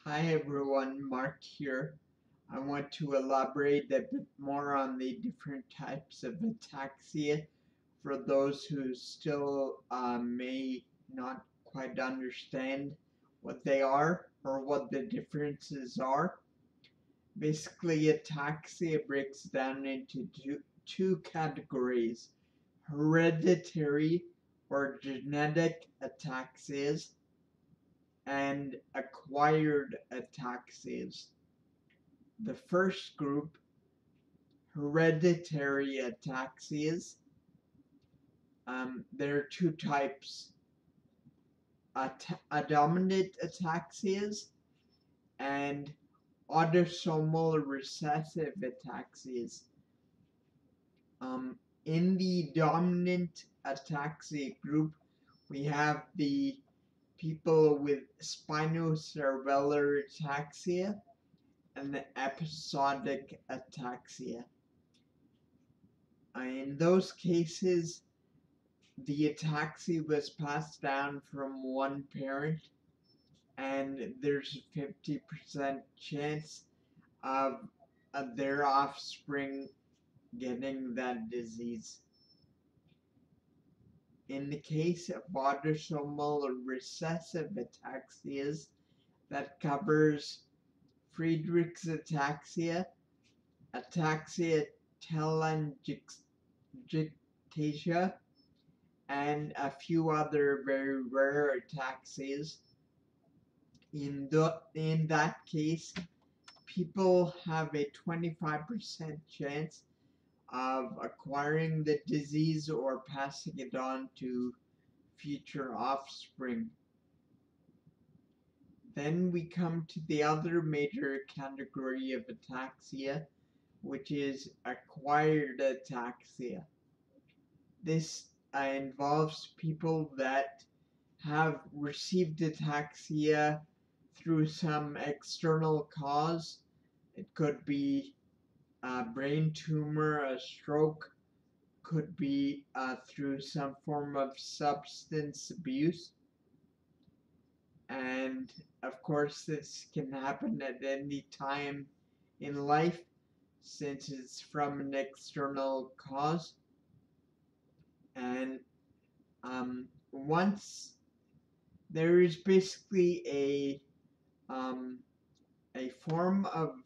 Hi everyone, Mark here. I want to elaborate a bit more on the different types of ataxia for those who still may not quite understand what they are or what the differences are. Basically, ataxia breaks down into two categories: hereditary or genetic ataxias and acquired ataxias. The first group, hereditary ataxias, there are two types: dominant ataxias and autosomal recessive ataxias. In the dominant ataxia group, we have the people with spinocerebellar ataxia and the episodic ataxia. In those cases, the ataxia was passed down from one parent, and there's a 50% chance of their offspring getting that disease. In the case of autosomal recessive ataxias, that covers Friedreich's ataxia, ataxia telangiectasia, and a few other very rare ataxias. In that case, people have a 25% chance of acquiring the disease or passing it on to future offspring. Then we come to the other major category of ataxia, which is acquired ataxia. This involves people that have received ataxia through some external cause. It could be a brain tumor, a stroke, could be through some form of substance abuse. And of course, this can happen at any time in life since it's from an external cause. And once there is basically a form of,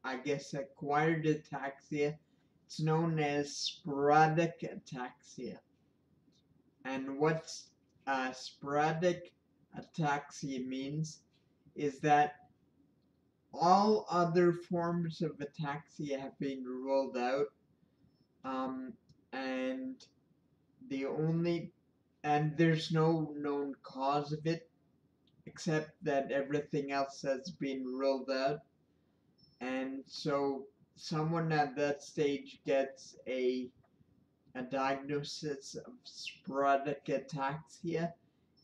I guess, acquired ataxia. It's known as sporadic ataxia. And what sporadic ataxia means is that all other forms of ataxia have been ruled out, and the only and there's no known cause of it, except that everything else has been ruled out. And so someone at that stage gets a diagnosis of sporadic ataxia.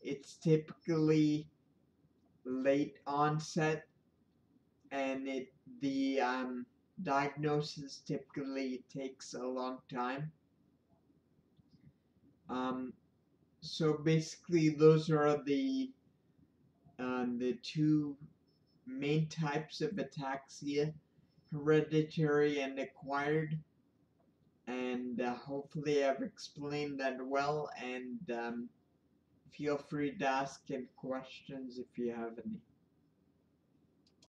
It's typically late onset, and the diagnosis typically takes a long time. So basically, those are the two main types of ataxia: hereditary and acquired. And hopefully I've explained that well, and feel free to ask any questions if you have any.